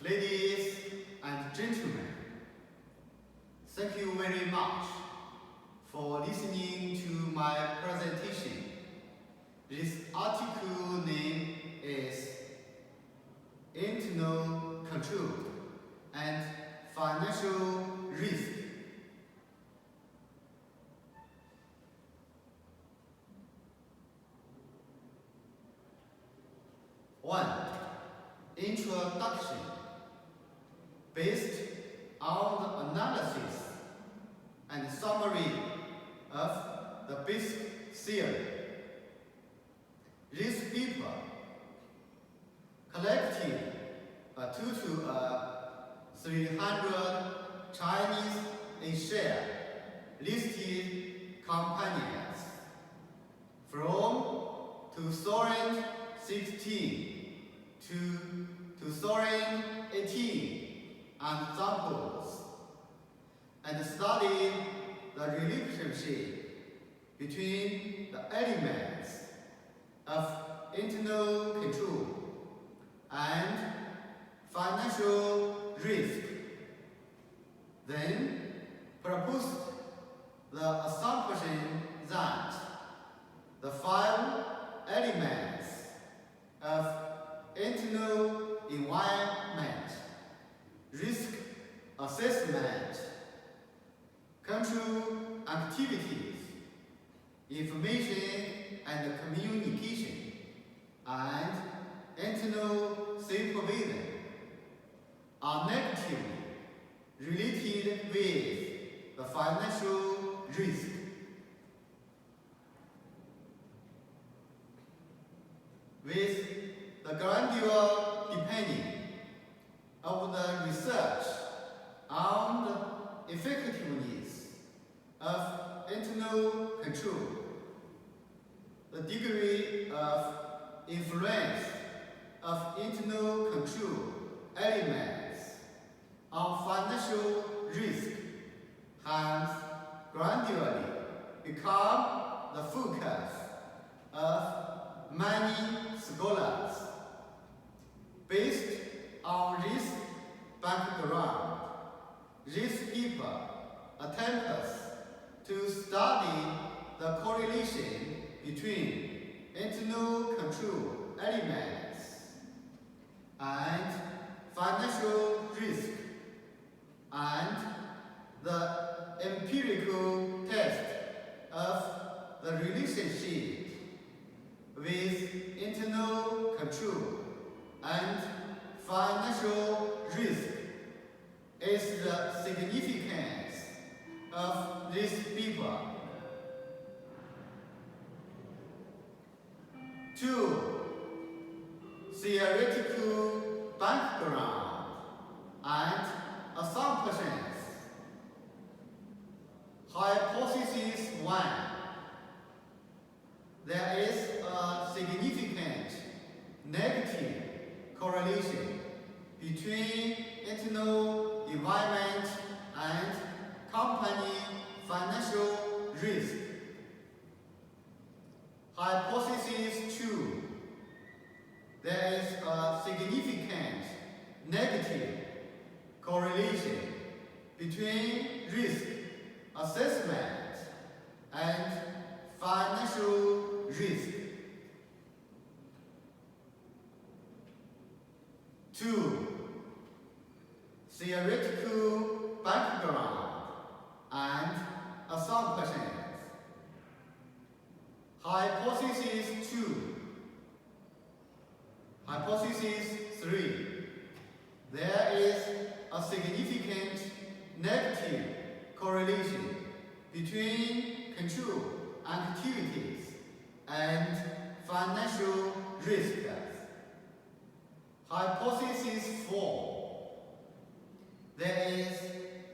Ladies and gentlemen, thank you very much for listening to my presentation. This article name is Internal Control and Financial Risk. One, introduction. Based on the analysis and summary of the basic theory, this paper collected a total of 300 Chinese A-share listed companies from 2016 to 2018 examples, and studied the relationship between the elements of internal control and financial risk. Then proposed the assumption that the 5 elements of internal environment, risk assessment, control activities, information and communication, and internal supervision are negatively related with the financial risk. With the gradual deepening of the research on the effectiveness of internal control, the degree of influence of internal control elements on financial risk has gradually become the focus of many scholars. Based on this background, this paper attempts to study the correlation between internal control elements and financial risk, and the empirical test of the relationship with internal control and financial risk is the significance of this paper. 2. Theoretical background and assumptions. Hypothesis 1. There is a significant negative correlation between internal environment and company financial risk. Hypothesis 2. There is a significant negative correlation between risk assessment and financial risk. 2. Theoretical background and assumptions. Hypothesis 2. Hypothesis 3. There is a significant negative correlation between control activities and financial risk. Hypothesis 4. There is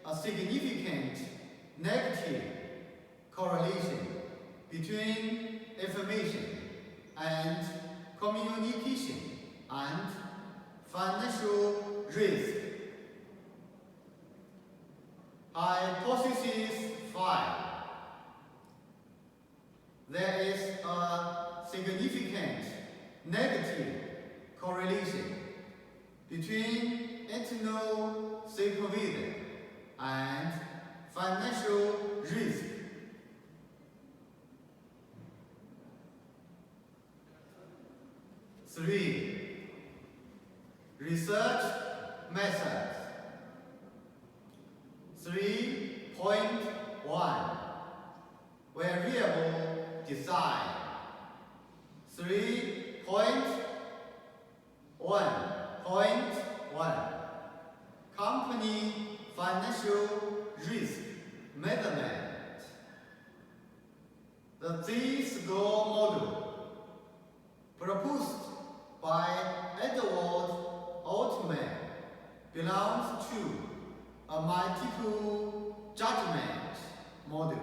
a significant negative correlation between information and communication and financial risk. Hypothesis 5. There is a significant negative correlation between supervision, and financial risk. Three, research methods. 3.1, variable design. 3.1.1, company financial risk measurement. The Z-score model, proposed by Edward Altman, belongs to a multiple judgment model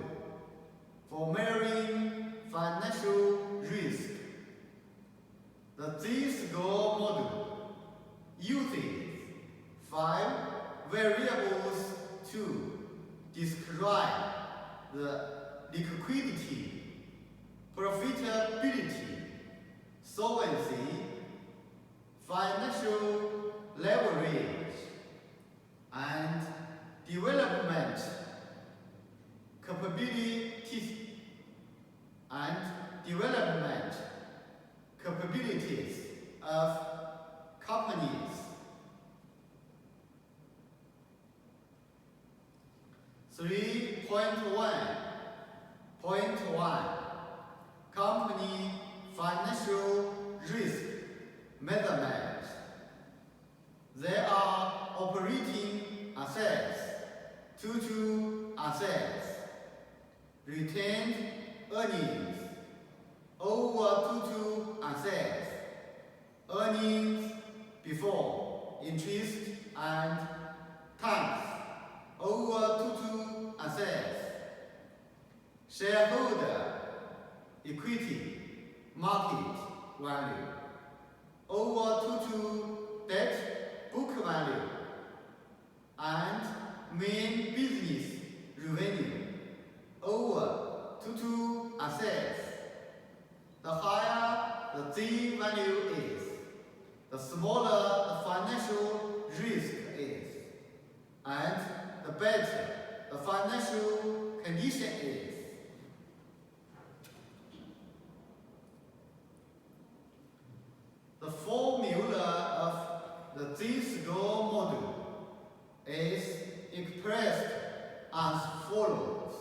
for measuring financial risk. The Z-score model uses 5 variables to describe the liquidity, profitability, solvency, financial leverage, and development capabilities of companies. 3.1.1, company financial risk measurement. There are operating assets, total assets, retained earnings over total assets, earnings before interest and tax over total assets, shareholder equity market value over total debt book value, and main business revenue over total assets. The higher the Z value is, the smaller the financial risk is, and the better the financial condition is. The formula of the Z-score model is expressed as follows.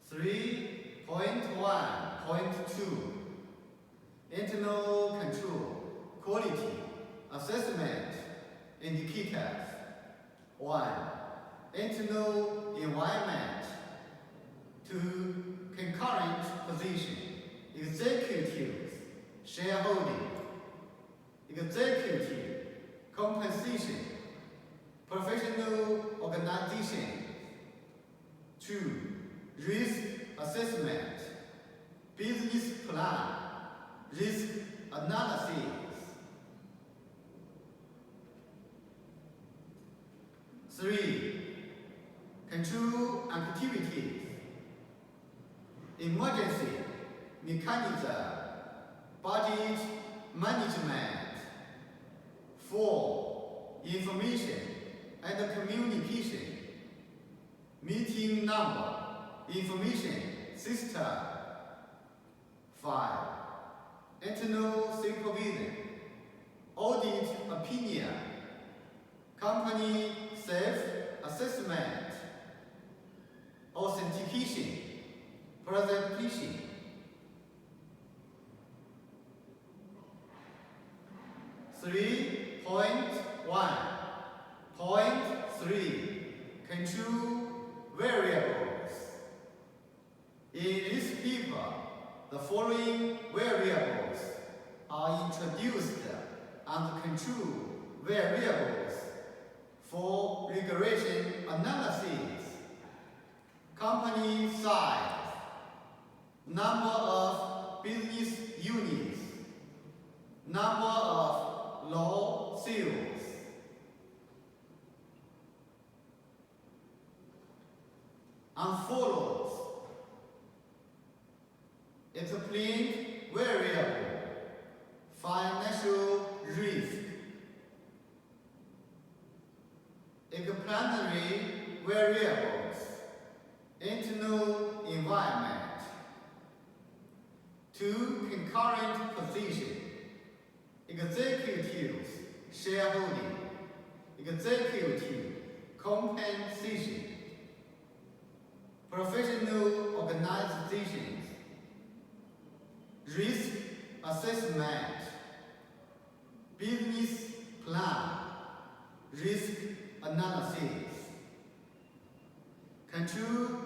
Three point 1.2, internal control quality assessment indicators. 1. Internal environment. 2. Concurrent position, executives, shareholding, executive compensation, professional organization. 2. Risk assessment, business plan, risk analysis. 3. Control activities, emergency mechanism, budget management. 4. Information and communication, meeting number, information system. 5. Internal supervision, audit opinion, company self-assessment, authentication, presentation. 3.1.3, control variables. In this paper, the following variables are introduced as control variables for regression analysis: company size, number of business units, number of low sales. And follows explained variable financial risk, explanatory variables internal environment, two concurrent position, executives shareholding, executive compensation, professional organizations, risk assessment, business plan, risk analysis, control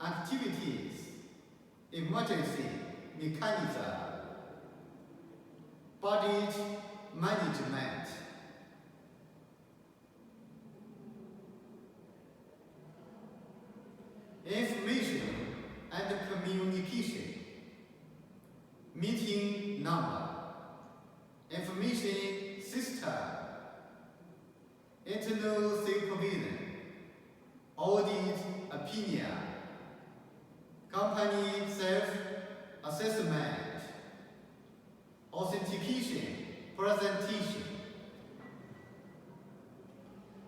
activities, emergency mechanism, budget management. Information and communication, meeting number, information system, internal supervision, audit opinion, company self-assessment, authentication, presentation,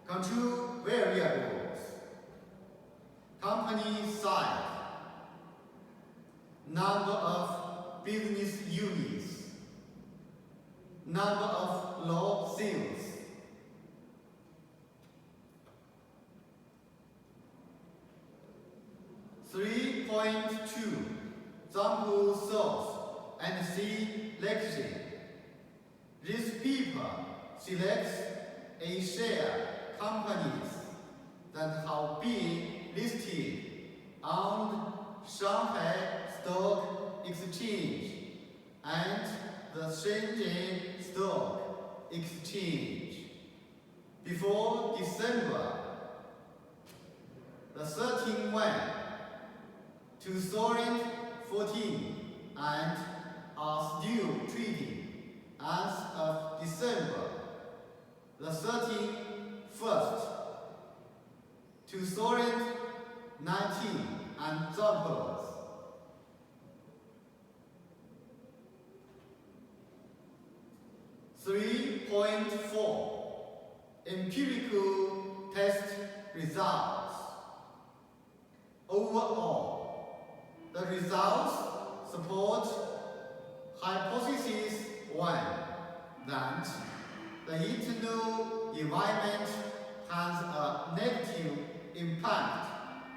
control variables, company size, number of business units, number of low sales. Sample source and selection. This paper selects a share companies that have been listed on Shanghai Stock Exchange and the Shanyue Stock Exchange before December the 13th, 2014 and are still trading as of December the 31st, 2019 and examples. Empirical test results. Overall, the results support hypothesis 1 that the internal environment has a negative impact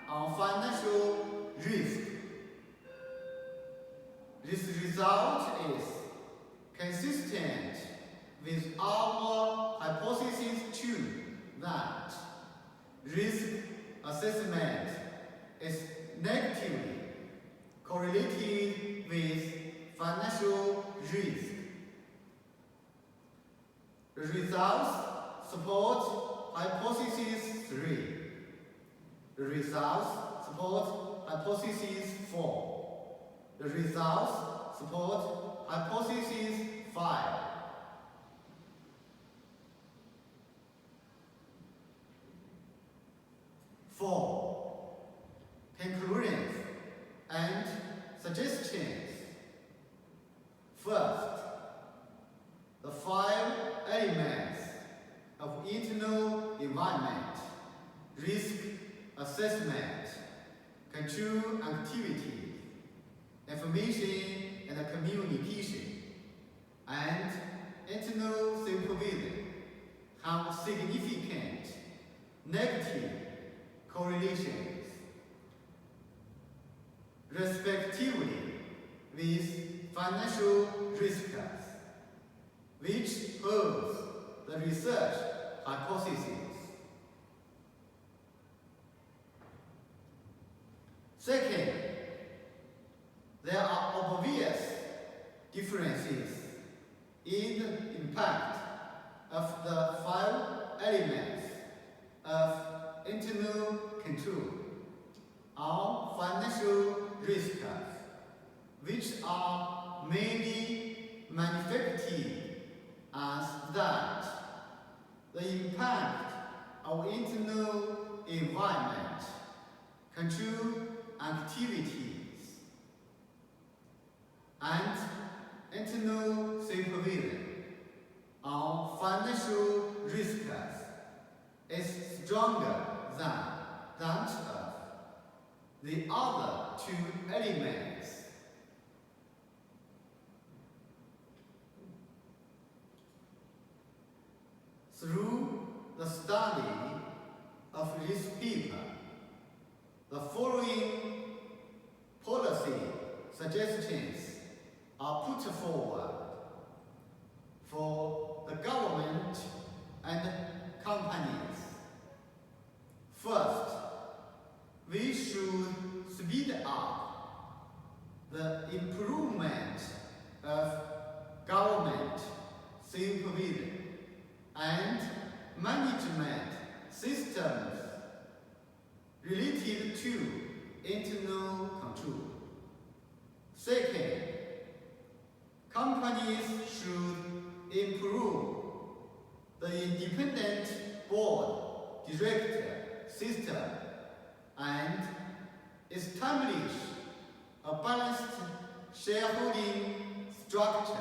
on financial risk. This result is consistent with our hypothesis 2 that risk assessment is negatively correlated with financial risk. The results support hypothesis 3. The results support hypothesis 4. The results support hypothesis 5. Conclusions and suggestions. First, the 5 elements of internal environment, risk assessment, control activity, information and communication, and internal supervision have significant negative correlations, respectively, with financial risks, which proves the research hypothesis. Second, there are obvious differences in the impact of the 5 elements of internal control on financial risks, which are mainly manifested as that the impact of internal environment, control activities, and internal supervision on financial risks is stronger than that of the other two elements. Through the study of this paper, the following policy suggestions are put forward for the government and companies. First, we should speed up the improvement of government supervision and management systems related to internal control. Second, companies should improve the independent board director system and establish a balanced shareholding structure